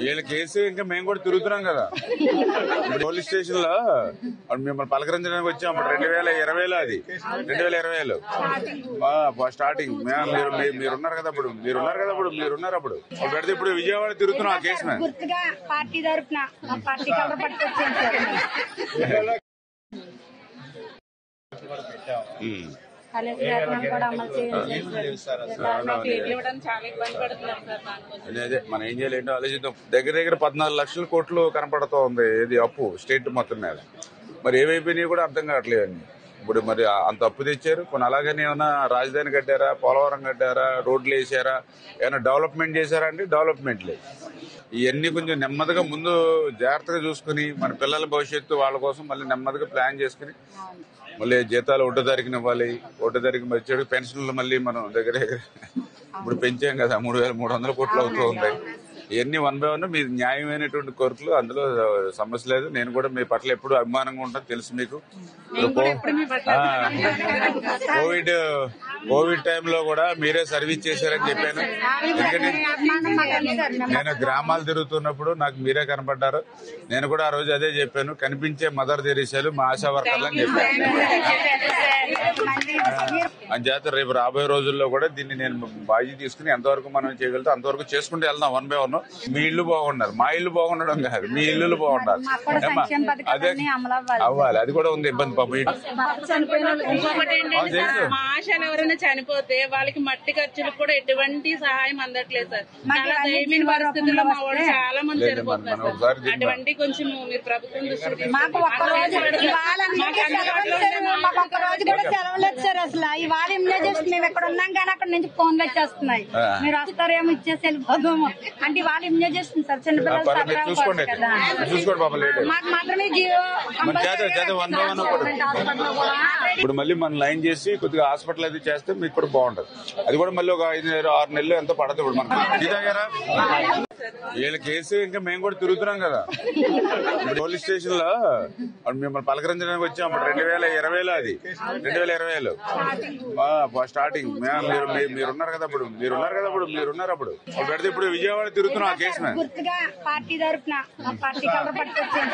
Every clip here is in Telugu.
వీళ్ళ కేసు ఇంకా మేము కూడా తిరుగుతున్నాం కదా. పోలీస్ స్టేషన్ లో మిమ్మల్ని పలకరించడానికి వచ్చాం. అప్పుడు 2020లో అది 2020లో స్టార్టింగ్. మీరున్నారు కదా అప్పుడు, మీరున్నారు అప్పుడు పెడితే ఇప్పుడు విజయవాడ తిరుగుతున్నాం ఆ కేసు మీద. పార్టీ తరఫున పార్టీ కలర్ పట్టుకొచ్చాను అదే మనం ఏం చేయలేంటో ఆలోచిద్దాం. దగ్గర 14 లక్షల కోట్లు కనపడుతూ ఉంది ఇది అప్పు స్టేట్ మొత్తం మీద. మరి ఏమైపోయినాయి కూడా అర్థం కావట్లేదు అన్ని. ఇప్పుడు మరి అంత అప్పు తెచ్చారు. కొన్ని అలాగనే ఏమైనా రాజధాని కట్టారా, పోలవరం కట్టారా, రోడ్లు వేసారా, ఏమైనా డెవలప్మెంట్ చేశారా అంటే డెవలప్మెంట్ లేదు. ఇవన్నీ కొంచెం నెమ్మదిగా ముందు జాగ్రత్తగా చూసుకుని మన పిల్లల భవిష్యత్తు వాళ్ళ కోసం మళ్ళీ నెమ్మదిగా ప్లాన్ చేసుకుని మళ్ళీ జీతాలు 1వ తారీఖున ఇవ్వాలి. 1వ తారీఖు వచ్చాడు పెన్షన్లు మళ్ళీ మనం దగ్గర ఇప్పుడు పెంచాం కదా 3,300 కోట్లు అవుతూ ఉంటాయి. ఇవన్నీ 1 by 1 మీ న్యాయమైనటువంటి కోరికలు, అందులో సమస్య లేదు. నేను కూడా మీ పట్ల ఎప్పుడు అభిమానంగా ఉంటాను తెలుసు మీకు. కోవిడ్ టైంలో కూడా మీరే సర్వీస్ చేశారని చెప్పాను. ఎందుకంటే నేను గ్రామాలు తిరుగుతున్నప్పుడు నాకు మీరే కనపడ్డారు. నేను కూడా ఆ రోజు అదే చెప్పాను, కనిపించే మదర్ తెరీసాలు మా ఆశా వర్కర్లు అని చెప్పాను. అంచేత రేపు రాబోయే రోజుల్లో కూడా దీన్ని నేను బాధ్యత తీసుకుని ఎంతవరకు మనం చేయగలిగితే అంతవరకు చేసుకుంటూ వెళ్దాం 1 by 1. మీ ఇల్లు బాగుండాలి, మా ఇల్లు బాగుండడం కాదు, మీ ఇల్లు బాగుండాలి. అదే అవ్వాలి, అది కూడా ఉంది ఇబ్బంది. పాపం మా ఆశలు ఎవరైనా చనిపోతే వాళ్ళకి మట్టి ఖర్చులకు కూడా ఎటువంటి సహాయం అందట్లేదు సార్. చాలా దయమైన పరిస్థితుల్లో మా వాళ్ళు చాలా మంది చనిపోతున్నారు. అటువంటి కొంచెం మీరు ప్రభుత్వం దృష్టి అసలు ఇవాళ ఇమ్యూనైజేషన్ మేము ఎక్కడ ఉన్నాం కానీ అక్కడ నుంచి ఫోన్లు వచ్చేస్తున్నాయి, మీరు వస్తారేమో ఇచ్చేసి వెళ్ళిపోదాము అంటే ఇవాళ ఇమ్యూనైజేషన్ సార్. చిన్నపిల్లలు మాకు మాత్రమే ఇప్పుడు మళ్ళీ మనం లైన్ చేసి కొద్దిగా హాస్పిటల్ అది చేస్తే మీకు కూడా బాగుంటది. అది కూడా మళ్ళీ ఒక 5-6 నెలలు ఎంతో పడదు. ఇప్పుడు మనకి వీళ్ళ కేసు ఇంకా మేము కూడా తిరుగుతున్నాం కదా. పోలీస్ స్టేషన్ లో మిమ్మల్ని పలకరించడానికి వచ్చాం. అప్పుడు 2020లో అది 2020లో స్టార్టింగ్. మీరున్నారు కదా అప్పుడు, మీరున్నారు అప్పుడు పెడితే ఇప్పుడు విజయవాడ తిరుగుతున్నాం ఆ కేసు మీద. పార్టీ తరఫున పార్టీ కలర్ పట్టుకొచ్చాను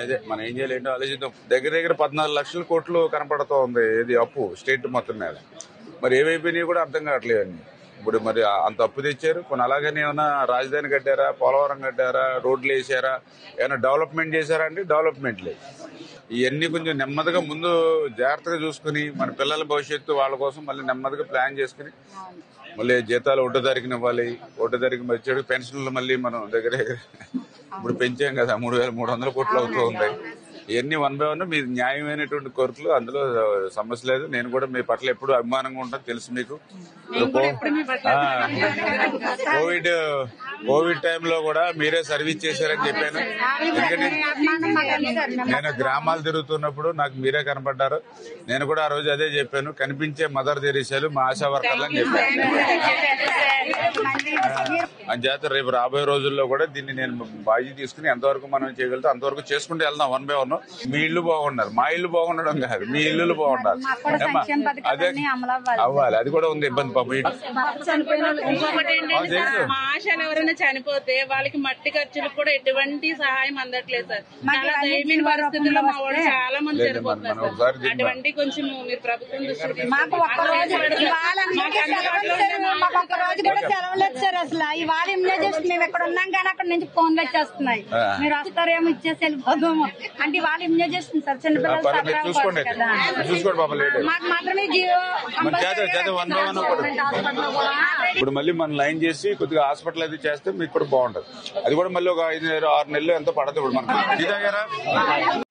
అదే మనం ఏం చేయలేంటో ఆలోచిద్దాం. దగ్గర 14 లక్షల కోట్లు కనపడుతూ ఉంది ఇది అప్పు స్టేట్ మొత్తం మీద. మరి ఏమైపోయినాయి కూడా అర్థం కావట్లేదు అన్ని. ఇప్పుడు మరి అంత అప్పు తెచ్చారు. కొన్ని అలాగనే ఏమైనా రాజధాని కట్టారా, పోలవరం కట్టారా, రోడ్లు వేసారా, ఏమైనా డెవలప్మెంట్ చేశారా అంటే డెవలప్మెంట్ లేదు. ఇవన్నీ కొంచెం నెమ్మదిగా ముందు జాగ్రత్తగా చూసుకుని మన పిల్లల భవిష్యత్తు వాళ్ళ కోసం మళ్ళీ నెమ్మదిగా ప్లాన్ చేసుకుని మళ్ళీ జీతాలు 1వ తారీఖున ఇవ్వాలి. 1వ తారీఖు వచ్చాడు పెన్షన్లు మళ్ళీ మనం దగ్గర ఇప్పుడు పెంచాం కదా 3,300 కోట్లు అవుతూ ఉంటాయి. ఇవన్నీ 1 by 1 మీ న్యాయమైనటువంటి కోరికలు, అందులో సమస్య లేదు. నేను కూడా మీ పట్ల ఎప్పుడు అభిమానంగా ఉంటాను తెలుసు మీకు. కోవిడ్ టైంలో కూడా మీరే సర్వీస్ చేశారని చెప్పాను. ఎందుకంటే నేను గ్రామాలు తిరుగుతున్నప్పుడు నాకు మీరే కనపడ్డారు. నేను కూడా ఆ రోజు అదే చెప్పాను, కనిపించే మదర్ తెరీసాలు మా ఆశా వర్కర్లు అని చెప్పాను. అంచేత రేపు రాబోయే రోజుల్లో కూడా దీన్ని నేను బాధ్యత తీసుకుని ఎంతవరకు మనం చేయగలిగితే అంతవరకు చేసుకుంటూ వెళ్దాం 1 by 1. మీ ఇల్లు బాగుండాలి, మా ఇల్లు బాగుండడం కాదు, మీ ఇల్లు బాగుండాలి. అదే అవ్వాలి, అది కూడా ఉంది ఇబ్బంది. పాపం మా ఆశలు ఎవరైనా చనిపోతే వాళ్ళకి మట్టి ఖర్చులకు కూడా ఎటువంటి సహాయం అందట్లేదు సార్. చాలా దయమైన పరిస్థితుల్లో మా వాళ్ళు చాలా మంది చనిపోతున్నారు. అటువంటి కొంచెం మీరు ప్రభుత్వం దృష్టి అసలు ఇవాళ ఇమ్యూనైజేషన్ మేము ఎక్కడ ఉన్నాం కానీ అక్కడ నుంచి ఫోన్లు వచ్చేస్తున్నాయి, మీరు వస్తారేమో ఇచ్చేసి వెళ్ళిపోదాము అంటే ఇవాళ ఇమ్యూనైజేషన్ సార్. చిన్నపిల్లలు మాకు మాత్రమే ఇప్పుడు మళ్ళీ మనం లైన్ చేసి కొద్దిగా హాస్పిటల్ అది చేస్తే మీకు కూడా బాగుంటది. అది కూడా మళ్ళీ ఒక 5-6 నెలలు ఎంతో పడదు. ఇప్పుడు మనకి